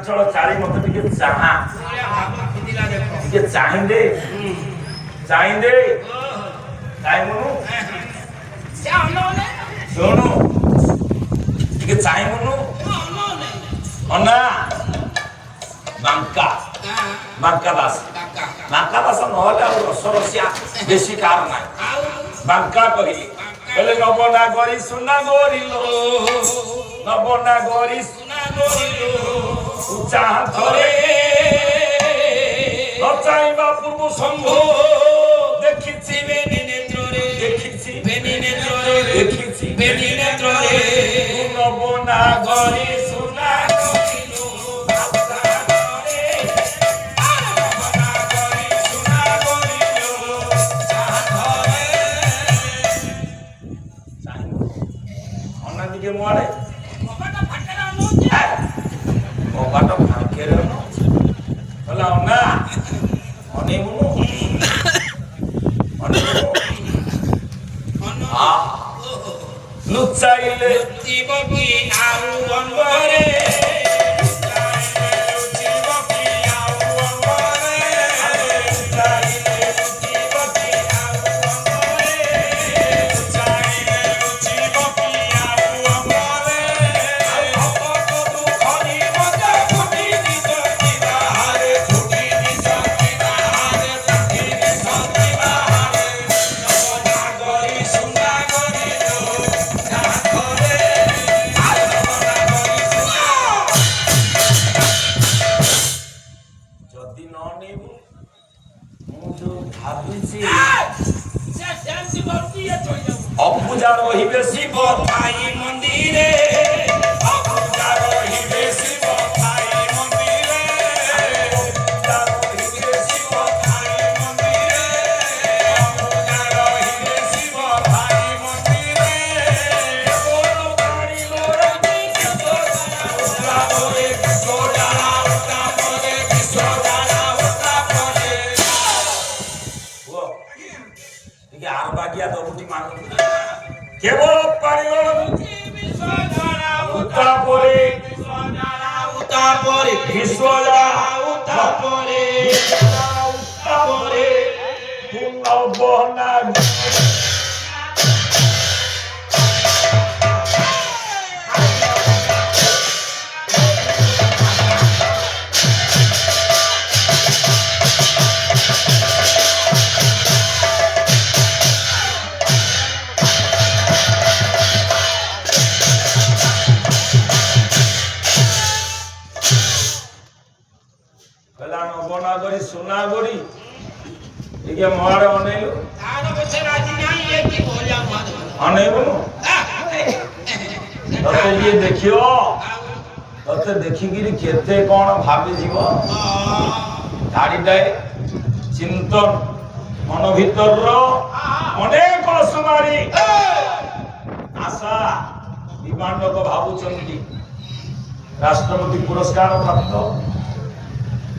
ଚଞ୍ଚଳ ଚାରି ମତେ ଟିକେ ଚାହା ଟିକେ ଚାହିଁଦେ ଚାହିଁଦେ ଚାହିଁବୁନୁ ଶୁଣୁ ଟିକେ ଚାହିଁବୁନୁ ଅନା ବାଙ୍କା ବାଙ୍କା ଦାସ ନହେଲେ ଆଉ ରସରସିଆ ବେଶୀ କାର ନାହିଁ ବାଙ୍କା କହିଲି କହିଲେ ନବନା ଗରି ସୁନା ଗରିଲୋ ନବନା ଗରି ସୁନା ଗରିଲୋ ଉଚ୍ଚା ହାତରେ ନଚାଇବା ପୂର୍ବ ଶମ୍ଭୁ ଦେଖିଛି ବେନି ନେତ୍ରରେ ଦେଖିଛି ବେନି ନେତ୍ରରେ ଦେଖିଛି ବେନି ନେତ୍ରରେ ନବନା ଗରି ସୁନା ଗରିଲୋ ଟିକେ ମୋଆଡେ କବାଟ ଫାଙ୍କେରେ ହେଲା ଅନା ଅନେଇବୁନୁ ଲୁଚାଇଲେ ଯିବ କି ଆଉ ଅଙ୍ଗରେ অপূজা রহিবে শিব ঠাই মন্দিরে অপূজা রহিবে শিব ঠাই মন্দিরে অপূজা রহিবে শিব ঠাই মন্দিরে অপূজা রহিবে শিব ঠাই মন্দিরে কোন গাড়ি লড়াই উত্রা বলে সোডালা উত্রা বলে সোডালা উত্রা বলে ও ঠিক আর বাকিয়া দবুটি মানুষ কেবল পারিগল উত্তাপরে উত্তাপরে বিশ্বজা উত্তাপরে উত্তাপরে পুনবনা সোনাগরি একে মারে অনেইলো তার বসে রাজি নাই একি ভোলা মাদ অনেইবো ততে ইয়ে দেখিও ততে দেখিকিরি কেতে কোন ভাবি জীব ধাড়িটায় চিন্তন মন ভিতর অনেক অসুমারি আশা বিমানক ভাবুচন্তি রাষ্ট্রপতি পুরস্কার প্রাপ্ত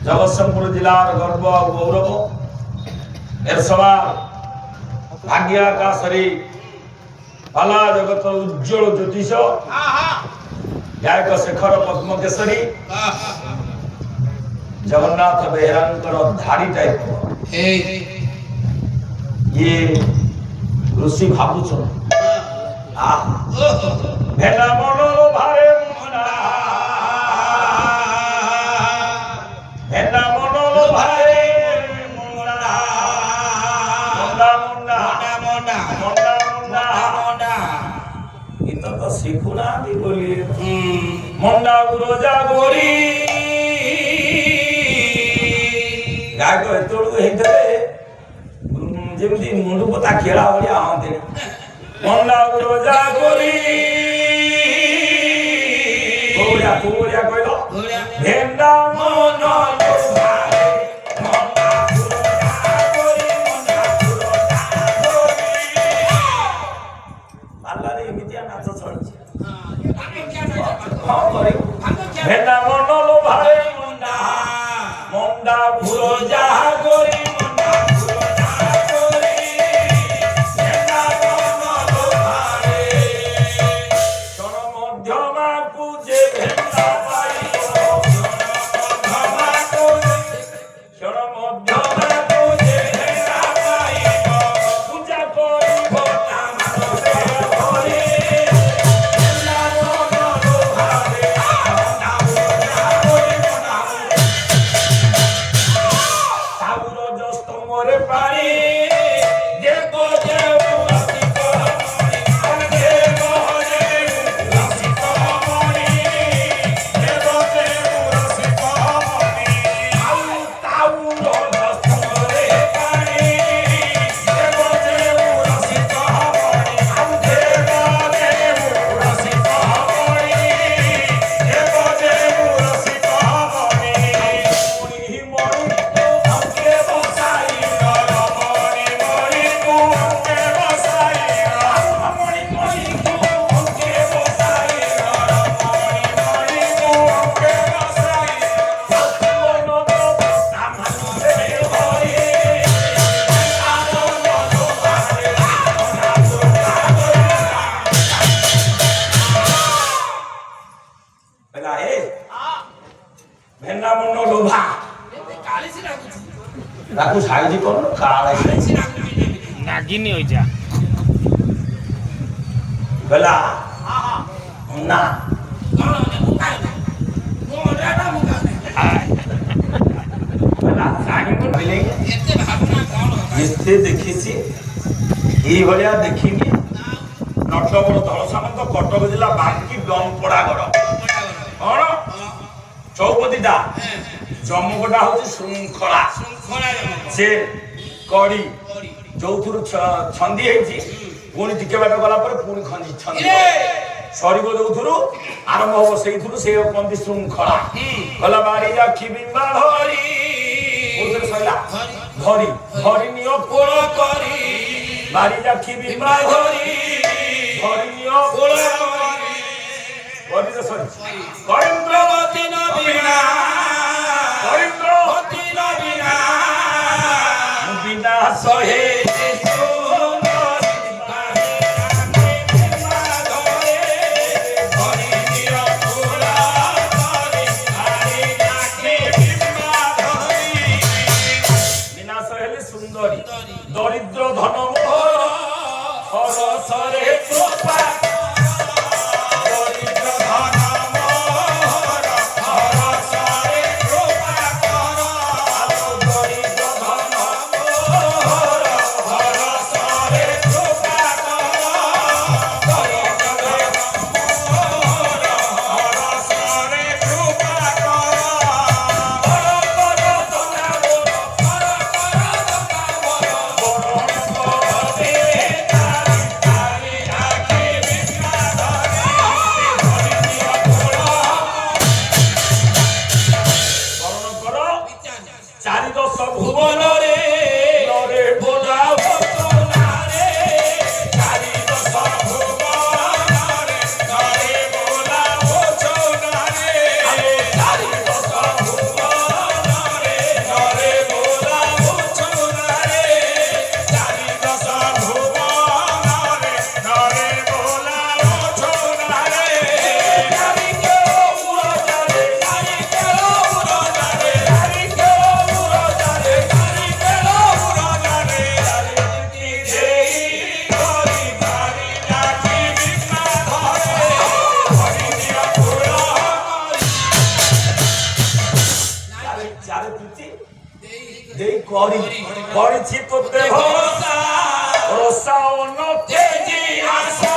জগৎসিংহপুর জেলার গর্ব গৌরব এর সবার ভাগ্য আকাশরে পালা জগত উজ্জ্বল জ্যোতিষ গায়ক শেখর পদ্মকেশরী জগন্নাথ বেহেরাঙ্কর ধাড়ি টাইপ ইয়ে ঋষি ভাবুছন ভেলা মনোর ভারে মনা ভেলা মনোর ভারে মনা মন্ডা মন্ডা মন্ডা মন্ডা মন্ডা মন্ডা এটা তো শিখু না দি বলি মন্ডা গুরজা গরি গায়ক এতড়ু ହେଇଥିଲେ যেমনি মুন্ডু কথা খেলা ভলিয়া হতে মন্ডা গুরজা গরি গোড়িয়া গোড়িয়া কইল ভেন্ডা মন লোভারে মন্ডা গুরজা গরি মন্ডা গুরজা গরি আল্লাহর এমিতিয়া নাচ চলছে হ্যাঁ করে ভেন্ডা মন লোভারে মন্ডা মন্ডা গুরজা গরি মন্ডা গুরজা গরি ভেন্ডা মন লোভারে জন মধ্যমা পূজে ভেন্ডা পাইল क्षण मध्य तुझे पाइब पूजा करिब तामानसे भरि नागिनी होइजा गला ना एते देखिছি এই ভলিয়া দেখিনি নটবড় ধଳ সামন্ত কটক জেলা বাকি ডমপড়া গড় কোন চৌপতিটা জমগটা হচ্ছে শৃঙ্খলা সে কড়ি যৌথুর ছন্দি হয়েছি পুଣି ଟିକେ ବାଟ ଗଲା ପରେ ପୁଣି ଖଞ୍ଜି ଛନ୍ଦି ସରିବ ଯୋଉଥୁରୁ ଆରମ୍ଭ ହବ ସେଇଥୁରୁ ସେ କହନ୍ତି ଶୃଙ୍ଖଳା ଗଲା ବାରି ରାଖି ବିମ୍ବା ଧରି କୋଉଥିରେ ସରିଲା ଧରି ଧରି ନିଅ କୋଳ କରି ବାରି ରାଖି ବିମ୍ବା ଧରି ଧରି ନିଅ କୋଳ କରି କରିରେ ସରି କଳିନ୍ଦ୍ରବତୀ ନବୀନା କଳିନ୍ଦ୍ରବତୀ ନବୀନା ବିନା ସହେ দরিদ্র ধন হরসরে কৃপা দরিদ্র ধন হরসরে কৃপা কর দরিদ্র ধন হরসরে কৃপা কর দরিদ্র ধন হরসরে কৃপা কর করেছি তোতে ভরসা ভরসা অন্যতে যে আশা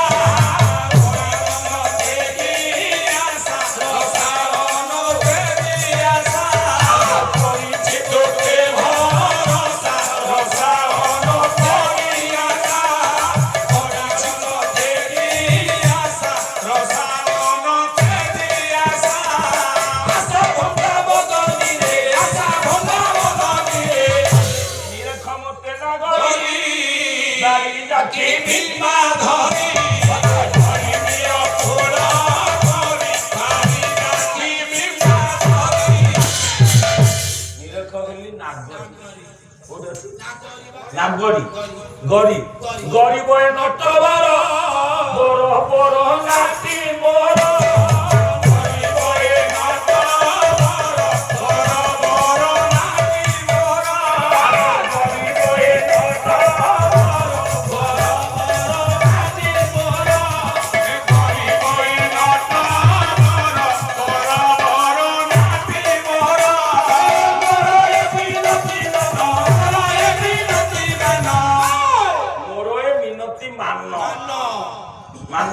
নাগরি গরি গরিব নটবর বড় বড় নাতি মোর গরিব নটবর বড় বড় নাতি মোর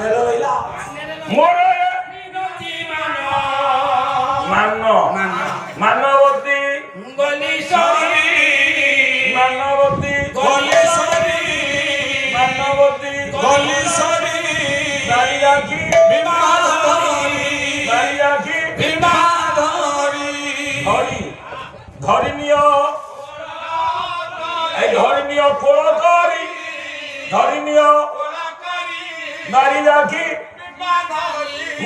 মানে রইলা মোরে মানো মানবতী গলিসরি মানবতী গলিসরি মানবতী গলিসরি নারী রাখি বিবাধরি নারী রাখি বিবাধরি ধরি ধরিনিয় এই ধরিনিয় পোড় করি ধরিনিয় নারী রাখি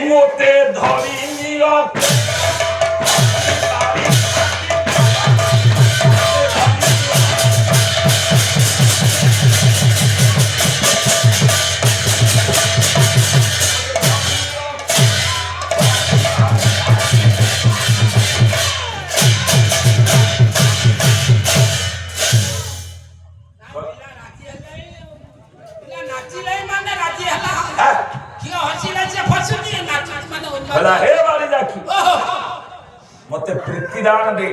মোতে ধরিনিয় হে বাড়ি রাখি মতে প্রীতি দান দে